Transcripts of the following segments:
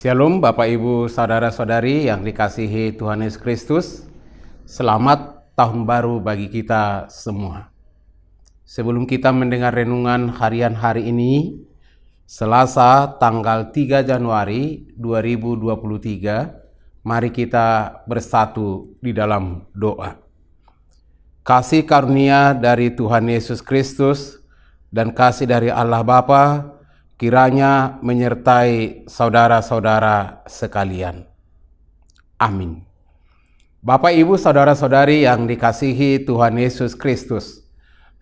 Shalom Bapak Ibu Saudara-saudari yang dikasihi Tuhan Yesus Kristus. Selamat tahun baru bagi kita semua. Sebelum kita mendengar renungan harian hari ini, Selasa tanggal 3 Januari 2023, mari kita bersatu di dalam doa. Kasih karunia dari Tuhan Yesus Kristus dan kasih dari Allah Bapa kiranya menyertai saudara-saudara sekalian. Amin. Bapak, Ibu, saudara-saudari yang dikasihi Tuhan Yesus Kristus,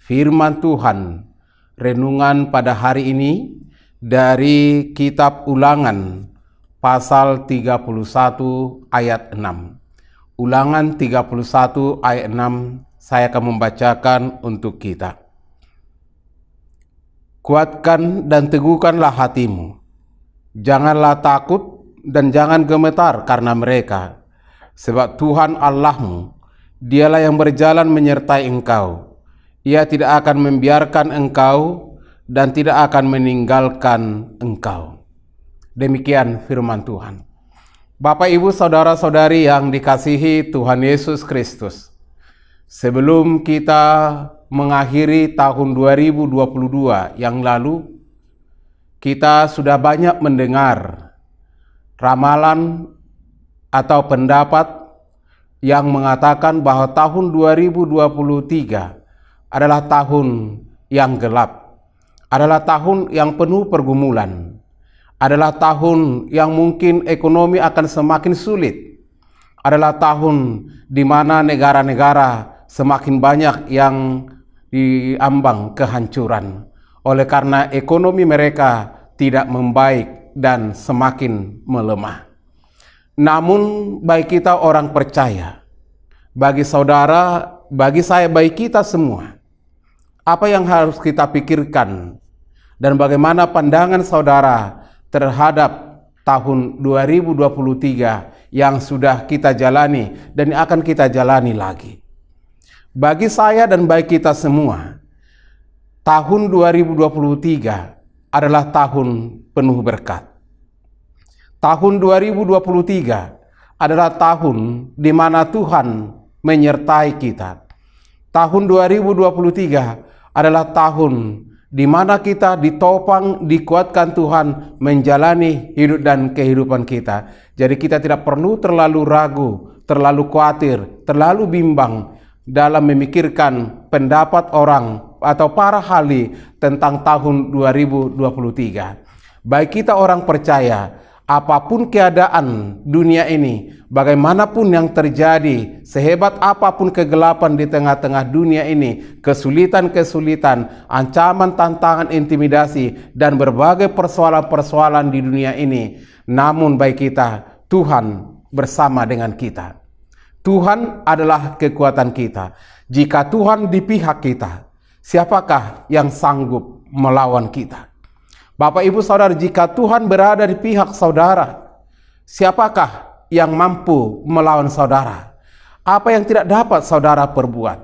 firman Tuhan renungan pada hari ini dari kitab Ulangan pasal 31 ayat 6. Ulangan 31 ayat 6 saya akan membacakan untuk kita. Kuatkan dan teguhkanlah hatimu. Janganlah takut dan jangan gemetar karena mereka. Sebab Tuhan Allahmu, Dialah yang berjalan menyertai engkau. Ia tidak akan membiarkan engkau dan tidak akan meninggalkan engkau. Demikian firman Tuhan. Bapak, Ibu, saudara-saudari yang dikasihi Tuhan Yesus Kristus. Sebelum kita mengakhiri tahun 2022 yang lalu, kita sudah banyak mendengar ramalan atau pendapat yang mengatakan bahwa tahun 2023 adalah tahun yang gelap, adalah tahun yang penuh pergumulan, adalah tahun yang mungkin ekonomi akan semakin sulit, adalah tahun di mana negara-negara semakin banyak yang diambang kehancuran oleh karena ekonomi mereka tidak membaik dan semakin melemah. Namun bagi kita orang percaya, bagi saudara, bagi saya, bagi kita semua, apa yang harus kita pikirkan dan bagaimana pandangan saudara terhadap tahun 2023 yang sudah kita jalani dan akan kita jalani lagi. Bagi saya dan bagi kita semua, tahun 2023 adalah tahun penuh berkat. Tahun 2023 adalah tahun di mana Tuhan menyertai kita. Tahun 2023 adalah tahun di mana kita ditopang, dikuatkan Tuhan menjalani hidup dan kehidupan kita. Jadi kita tidak perlu terlalu ragu, terlalu khawatir, terlalu bimbang dalam memikirkan pendapat orang atau para ahli tentang tahun 2023. Baik kita orang percaya, apapun keadaan dunia ini, bagaimanapun yang terjadi, sehebat apapun kegelapan di tengah-tengah dunia ini, kesulitan-kesulitan, ancaman, tantangan, intimidasi, dan berbagai persoalan-persoalan di dunia ini, namun baik kita, Tuhan bersama dengan kita. Tuhan adalah kekuatan kita. Jika Tuhan di pihak kita, siapakah yang sanggup melawan kita? Bapak, Ibu, saudara, jika Tuhan berada di pihak saudara, siapakah yang mampu melawan saudara? Apa yang tidak dapat saudara perbuat?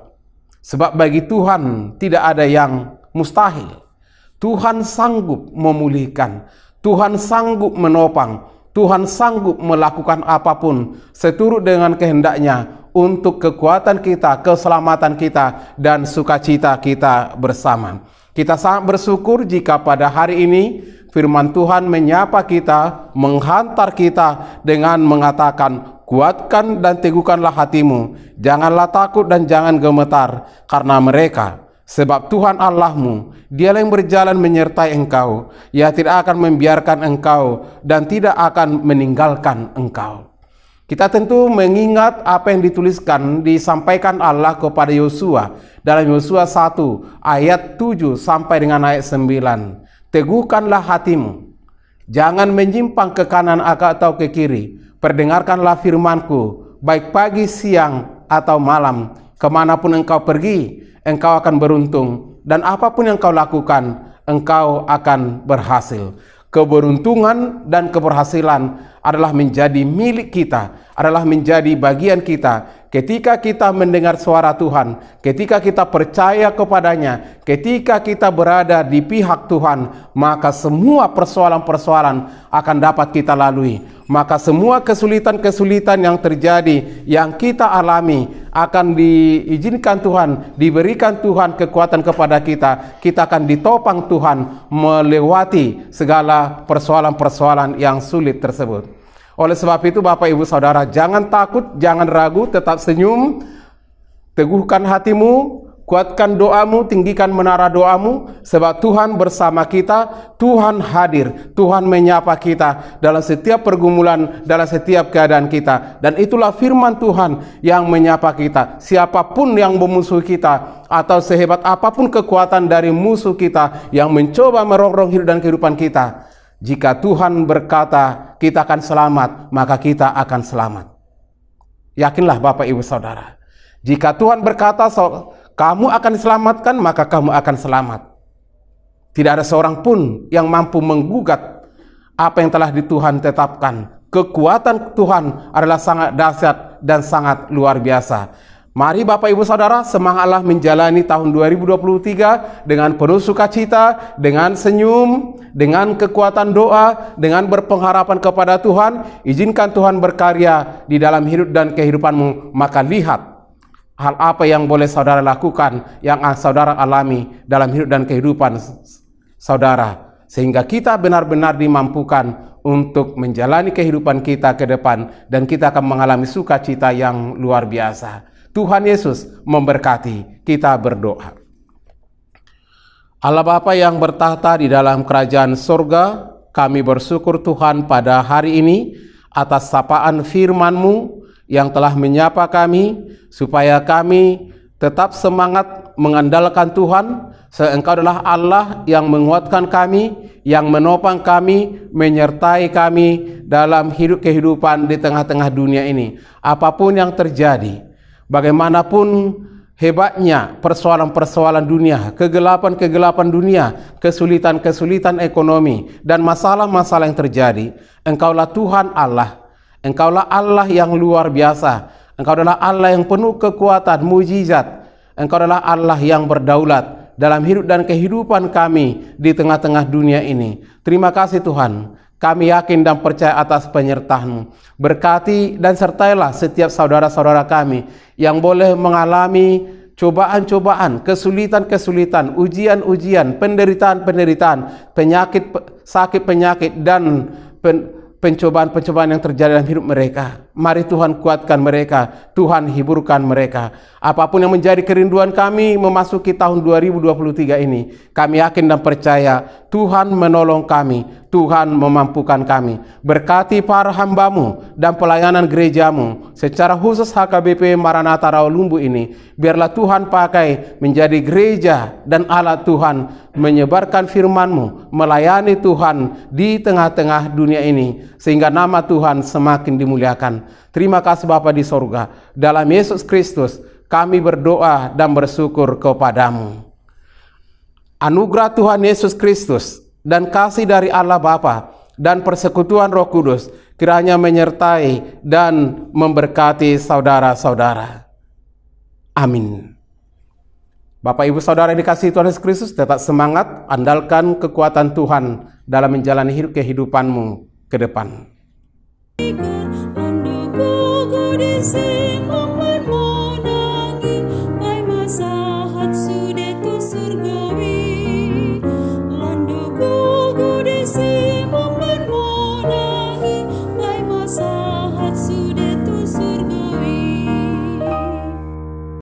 Sebab bagi Tuhan tidak ada yang mustahil. Tuhan sanggup memulihkan, Tuhan sanggup menopang, Tuhan sanggup melakukan apapun seturut dengan kehendaknya untuk kekuatan kita, keselamatan kita, dan sukacita kita bersama. Kita sangat bersyukur jika pada hari ini firman Tuhan menyapa kita, menghantar kita dengan mengatakan, kuatkan dan teguhkanlah hatimu, janganlah takut dan jangan gemetar karena mereka. Sebab Tuhan Allahmu, Dialah yang berjalan menyertai engkau. Ia tidak akan membiarkan engkau dan tidak akan meninggalkan engkau. Kita tentu mengingat apa yang dituliskan, disampaikan Allah kepada Yosua dalam Yosua 1 ayat 7 sampai dengan ayat 9. Teguhkanlah hatimu, jangan menyimpang ke kanan atau ke kiri. Perdengarkanlah firmanku, baik pagi, siang, atau malam. Kemanapun engkau pergi, engkau akan beruntung, dan apapun yang kau lakukan, engkau akan berhasil. Keberuntungan dan keberhasilan adalah menjadi milik kita, adalah menjadi bagian kita. Ketika kita mendengar suara Tuhan, ketika kita percaya kepadanya, ketika kita berada di pihak Tuhan, maka semua persoalan-persoalan akan dapat kita lalui. Maka semua kesulitan-kesulitan yang terjadi, yang kita alami, akan diizinkan Tuhan, diberikan Tuhan kekuatan kepada kita. Kita akan ditopang Tuhan melewati segala persoalan-persoalan yang sulit tersebut. Oleh sebab itu Bapak Ibu Saudara, jangan takut, jangan ragu, tetap senyum, teguhkan hatimu, kuatkan doamu, tinggikan menara doamu, sebab Tuhan bersama kita, Tuhan hadir, Tuhan menyapa kita dalam setiap pergumulan, dalam setiap keadaan kita. Dan itulah firman Tuhan yang menyapa kita. Siapapun yang memusuhi kita, atau sehebat apapun kekuatan dari musuh kita yang mencoba merongrong hidup dan kehidupan kita, jika Tuhan berkata kita akan selamat, maka kita akan selamat. Yakinlah Bapak Ibu Saudara. Jika Tuhan berkata kamu akan diselamatkan, maka kamu akan selamat. Tidak ada seorang pun yang mampu menggugat apa yang telah Tuhan tetapkan. Kekuatan Tuhan adalah sangat dahsyat dan sangat luar biasa. Mari Bapak Ibu Saudara, semangatlah menjalani tahun 2023 dengan penuh sukacita, dengan senyum, dengan kekuatan doa, dengan berpengharapan kepada Tuhan. Izinkan Tuhan berkarya di dalam hidup dan kehidupanmu. Maka lihat hal apa yang boleh saudara lakukan, yang saudara alami dalam hidup dan kehidupan saudara, sehingga kita benar-benar dimampukan untuk menjalani kehidupan kita ke depan, dan kita akan mengalami sukacita yang luar biasa. Tuhan Yesus memberkati. Kita berdoa. Allah Bapa yang bertahta di dalam kerajaan surga, kami bersyukur Tuhan pada hari ini atas sapaan firman-Mu yang telah menyapa kami, supaya kami tetap semangat mengandalkan Tuhan. Engkau adalah Allah yang menguatkan kami, yang menopang kami, menyertai kami dalam hidup kehidupan di tengah-tengah dunia ini. Apapun yang terjadi, bagaimanapun hebatnya persoalan-persoalan dunia, kegelapan-kegelapan dunia, kesulitan-kesulitan ekonomi, dan masalah-masalah yang terjadi, Engkaulah Tuhan Allah. Engkaulah Allah yang luar biasa. Engkau adalah Allah yang penuh kekuatan, mujizat. Engkau adalah Allah yang berdaulat dalam hidup dan kehidupan kami di tengah-tengah dunia ini. Terima kasih Tuhan. Kami yakin dan percaya atas penyertaan-Mu. Berkati dan sertailah setiap saudara-saudara kami yang boleh mengalami cobaan-cobaan, kesulitan-kesulitan, ujian-ujian, penderitaan-penderitaan, sakit penyakit, dan pencobaan-pencobaan yang terjadi dalam hidup mereka. Mari Tuhan kuatkan mereka, Tuhan hiburkan mereka. Apapun yang menjadi kerinduan kami memasuki tahun 2023 ini, kami yakin dan percaya Tuhan menolong kami, Tuhan memampukan kami. Berkati para hamba-Mu dan pelayanan gereja-Mu, secara khusus HKBP Maranatha Rawalumbu ini, biarlah Tuhan pakai menjadi gereja dan alat Tuhan, menyebarkan firman-Mu, melayani Tuhan di tengah-tengah dunia ini, sehingga nama Tuhan semakin dimuliakan. Terima kasih Bapa di sorga. Dalam Yesus Kristus kami berdoa dan bersyukur kepada-Mu. Anugerah Tuhan Yesus Kristus dan kasih dari Allah Bapa dan persekutuan Roh Kudus kiranya menyertai dan memberkati saudara-saudara. Amin. Bapak Ibu Saudara yang dikasihi Tuhan Yesus Kristus, tetap semangat, andalkan kekuatan Tuhan dalam menjalani hidup kehidupanmu ke depan. Mendukungku di sini.